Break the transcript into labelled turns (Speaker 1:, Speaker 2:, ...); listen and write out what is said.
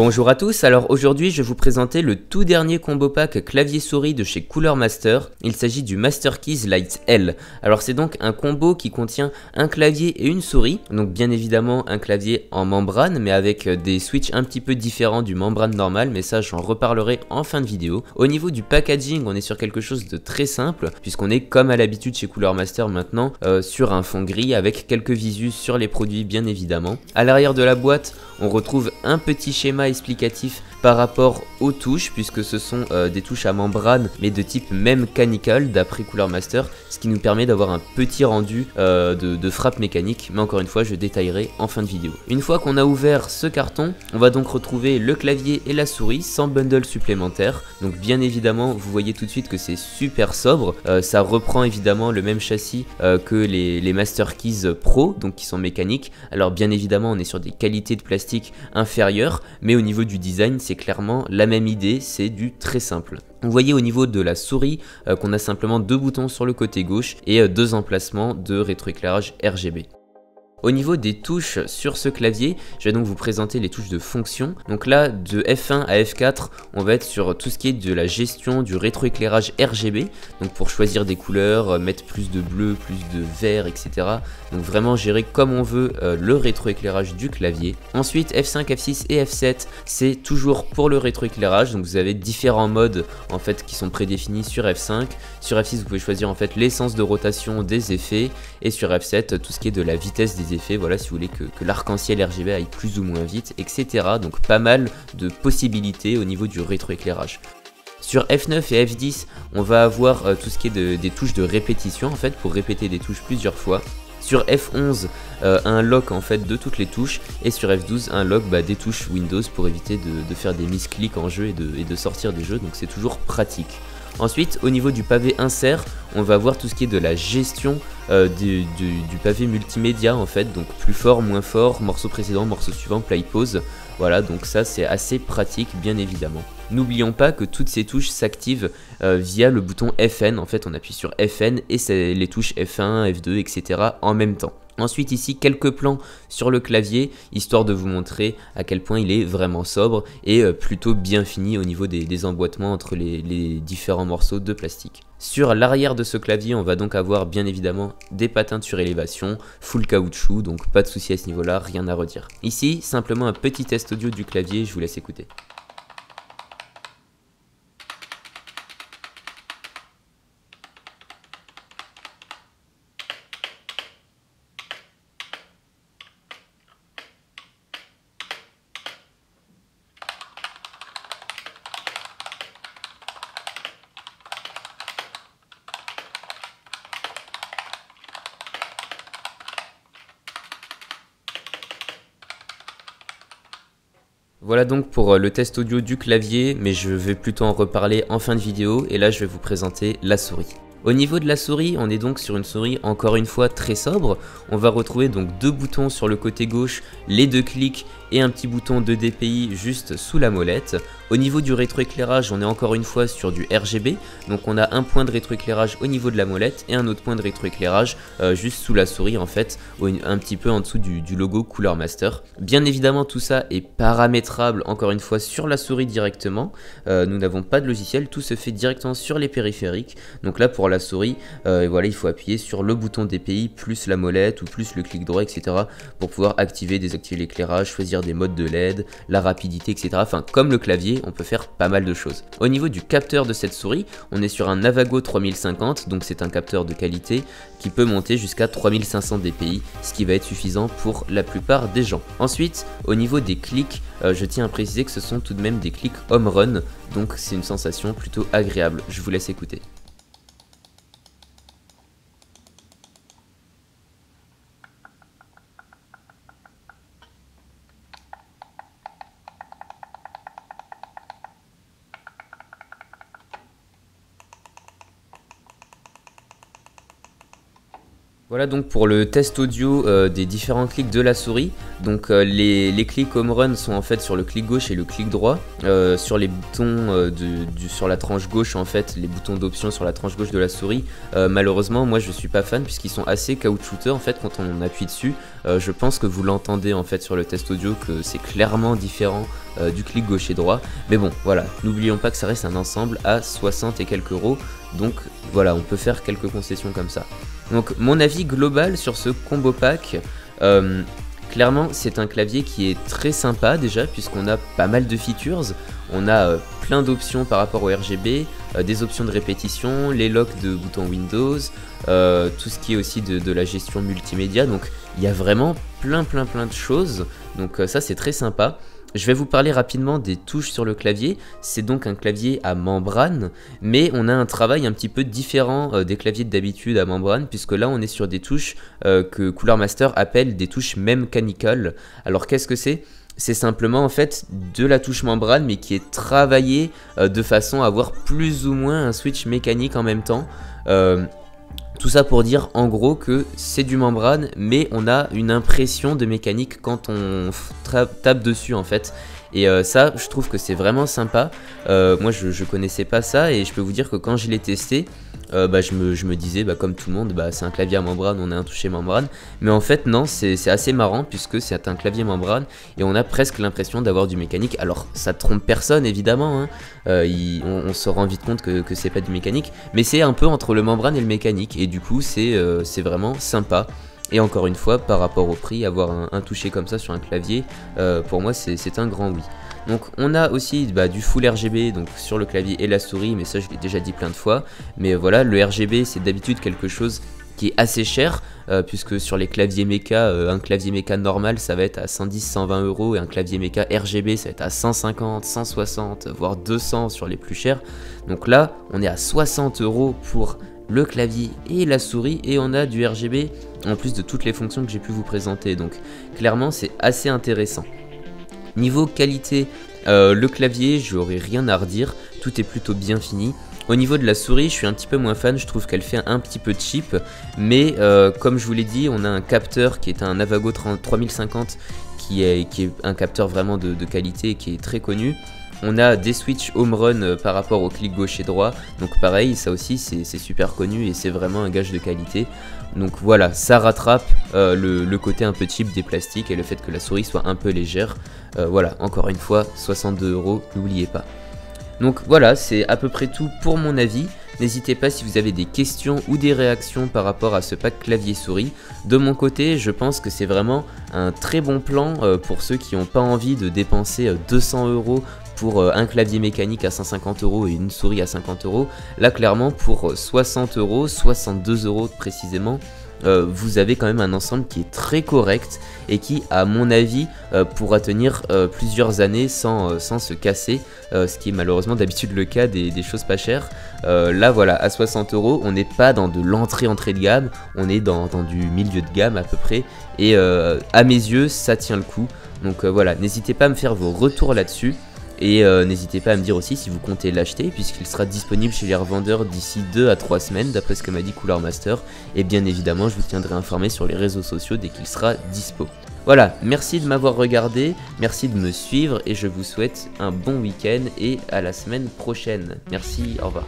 Speaker 1: Bonjour à tous, alors aujourd'hui je vais vous présenter le tout dernier combo pack clavier-souris de chez Cooler Master. Il s'agit du Master Keys Lite L. Alors c'est donc un combo qui contient un clavier et une souris, donc bien évidemment un clavier en membrane mais avec des switches un petit peu différents du membrane normal, mais ça j'en reparlerai en fin de vidéo. Au niveau du packaging, on est sur quelque chose de très simple puisqu'on est comme à l'habitude chez Cooler Master maintenant sur un fond gris avec quelques visus sur les produits bien évidemment. À l'arrière de la boîte, on retrouve un petit schéma explicatif par rapport aux touches puisque ce sont des touches à membrane mais de type mechanical d'après Cooler Master, ce qui nous permet d'avoir un petit rendu de frappe mécanique, mais encore une fois je détaillerai en fin de vidéo. Une fois qu'on a ouvert ce carton, on va donc retrouver le clavier et la souris sans bundle supplémentaire. Donc bien évidemment vous voyez tout de suite que c'est super sobre, ça reprend évidemment le même châssis que les Master Keys Pro, donc qui sont mécaniques. Alors bien évidemment on est sur des qualités de plastique inférieures, mais au niveau du design c'est clairement la même idée, c'est du très simple. Vous voyez au niveau de la souris qu'on a simplement deux boutons sur le côté gauche et deux emplacements de rétroéclairage RGB. Au niveau des touches sur ce clavier, je vais donc vous présenter les touches de fonction. Donc là, de F1 à F4, on va être sur tout ce qui est de la gestion du rétroéclairage RGB. Donc pour choisir des couleurs, mettre plus de bleu, plus de vert, etc. Donc vraiment gérer comme on veut le rétroéclairage du clavier. Ensuite, F5, F6 et F7, c'est toujours pour le rétroéclairage. Donc vous avez différents modes en fait qui sont prédéfinis sur F5. Sur F6, vous pouvez choisir en fait l'essence de rotation des effets. Et sur F7, tout ce qui est de la vitesse des effets, voilà, si vous voulez que l'arc-en-ciel RGB aille plus ou moins vite, etc. Donc pas mal de possibilités au niveau du rétroéclairage. Sur F9 et F10, on va avoir tout ce qui est des touches de répétition en fait, pour répéter des touches plusieurs fois. Sur F11, un lock en fait de toutes les touches, et sur F12, un lock des touches Windows pour éviter de faire des misclics en jeu et de sortir des jeux, donc c'est toujours pratique. Ensuite, au niveau du pavé insert, on va voir tout ce qui est de la gestion du pavé multimédia en fait, donc plus fort, moins fort, morceau précédent, morceau suivant, play pause. Voilà, donc ça c'est assez pratique bien évidemment. N'oublions pas que toutes ces touches s'activent via le bouton FN, en fait on appuie sur FN et c'est les touches F1, F2, etc. en même temps. Ensuite ici quelques plans sur le clavier, histoire de vous montrer à quel point il est vraiment sobre et plutôt bien fini au niveau des emboîtements entre les différents morceaux de plastique. Sur l'arrière de ce clavier, on va donc avoir bien évidemment des patins de surélévation, full caoutchouc, donc pas de souci à ce niveau-là, rien à redire. Ici, simplement un petit test audio du clavier, je vous laisse écouter. Voilà donc pour le test audio du clavier, mais je vais plutôt en reparler en fin de vidéo, et là je vais vous présenter la souris. Au niveau de la souris, on est donc sur une souris encore une fois très sobre. On va retrouver donc deux boutons sur le côté gauche, les deux clics et un petit bouton de DPI juste sous la molette. Au niveau du rétroéclairage, on est encore une fois sur du RGB, donc on a un point de rétroéclairage au niveau de la molette et un autre point de rétroéclairage juste sous la souris en fait, un petit peu en dessous du logo Cooler Master. Bien évidemment tout ça est paramétrable encore une fois sur la souris directement, nous n'avons pas de logiciel, tout se fait directement sur les périphériques. Donc là pour la souris, voilà, il faut appuyer sur le bouton DPI plus la molette ou plus le clic droit, etc. pour pouvoir activer, désactiver l'éclairage, choisir des modes de LED, la rapidité, etc. Enfin, comme le clavier, on peut faire pas mal de choses. Au niveau du capteur de cette souris, on est sur un Navago 3050, donc c'est un capteur de qualité qui peut monter jusqu'à 3500 dpi, ce qui va être suffisant pour la plupart des gens. Ensuite, au niveau des clics, je tiens à préciser que ce sont tout de même des clics home run, donc c'est une sensation plutôt agréable. Je vous laisse écouter. Voilà donc pour le test audio des différents clics de la souris. Donc les clics home run sont en fait sur le clic gauche et le clic droit. Sur les boutons sur la tranche gauche, en fait, les boutons d'option sur la tranche gauche de la souris, malheureusement moi je suis pas fan puisqu'ils sont assez caoutchouteux en fait quand on appuie dessus. Je pense que vous l'entendez en fait sur le test audio que c'est clairement différent du clic gauche et droit. Mais bon voilà, n'oublions pas que ça reste un ensemble à 60 et quelques euros. Donc voilà, on peut faire quelques concessions comme ça. Donc mon avis global sur ce combo pack, clairement c'est un clavier qui est très sympa déjà puisqu'on a pas mal de features. On a plein d'options par rapport au RGB, des options de répétition, les locks de boutons Windows, tout ce qui est aussi de la gestion multimédia. Donc il y a vraiment plein de choses, donc ça c'est très sympa. Je vais vous parler rapidement des touches sur le clavier. C'est donc un clavier à membrane, mais on a un travail un petit peu différent des claviers d'habitude à membrane, puisque là on est sur des touches que Cooler Master appelle des touches mechanical. Alors qu'est-ce que c'est ? C'est simplement en fait de la touche membrane, mais qui est travaillée de façon à avoir plus ou moins un switch mécanique en même temps. Tout ça pour dire en gros que c'est du membrane, mais on a une impression de mécanique quand on tape dessus en fait. Et ça, je trouve que c'est vraiment sympa. Moi, je connaissais pas ça et je peux vous dire que quand je l'ai testé, je me disais, comme tout le monde, c'est un clavier à membrane, on a un toucher membrane. Mais en fait, non, c'est assez marrant puisque c'est un clavier membrane et on a presque l'impression d'avoir du mécanique. Alors, ça trompe personne évidemment, hein. On se rend vite compte que c'est pas du mécanique, mais c'est un peu entre le membrane et le mécanique. Et du coup, c'est vraiment sympa. Et encore une fois, par rapport au prix, avoir un toucher comme ça sur un clavier, pour moi c'est un grand oui. Donc on a aussi du full RGB donc sur le clavier et la souris, mais ça je l'ai déjà dit plein de fois. Mais voilà, le RGB c'est d'habitude quelque chose qui est assez cher, puisque sur les claviers méca, un clavier méca normal ça va être à 110-120 euros et un clavier méca RGB ça va être à 150, 160, voire 200 sur les plus chers. Donc là on est à 60 euros pour le clavier et la souris et on a du RGB en plus de toutes les fonctions que j'ai pu vous présenter, donc clairement c'est assez intéressant. Niveau qualité, le clavier j'aurais rien à redire, tout est plutôt bien fini. Au niveau de la souris je suis un petit peu moins fan, je trouve qu'elle fait un petit peu cheap, mais comme je vous l'ai dit on a un capteur qui est un Avago 3050 qui est un capteur vraiment de qualité et qui est très connu. On a des switch home run par rapport au clic gauche et droit, donc pareil, ça aussi c'est super connu et c'est vraiment un gage de qualité. Donc voilà, ça rattrape le côté un peu cheap des plastiques et le fait que la souris soit un peu légère. Voilà, encore une fois, 62 euros, n'oubliez pas. Donc voilà, c'est à peu près tout pour mon avis. N'hésitez pas si vous avez des questions ou des réactions par rapport à ce pack clavier souris. De mon côté, je pense que c'est vraiment un très bon plan pour ceux qui n'ont pas envie de dépenser 200 euros pour un clavier mécanique à 150 euros et une souris à 50 euros. Là, clairement, pour 60 euros, 62 euros précisément, vous avez quand même un ensemble qui est très correct et qui, à mon avis, pourra tenir plusieurs années sans se casser, ce qui est malheureusement d'habitude le cas des choses pas chères. Là, voilà, à 60 euros, on n'est pas dans de l'entrée de gamme, on est dans du milieu de gamme à peu près, et à mes yeux, ça tient le coup. Donc voilà, n'hésitez pas à me faire vos retours là-dessus. Et n'hésitez pas à me dire aussi si vous comptez l'acheter, puisqu'il sera disponible chez les revendeurs d'ici 2 à 3 semaines, d'après ce que m'a dit Cooler Master. Et bien évidemment, je vous tiendrai informé sur les réseaux sociaux dès qu'il sera dispo. Voilà, merci de m'avoir regardé, merci de me suivre, et je vous souhaite un bon week-end et à la semaine prochaine. Merci, au revoir.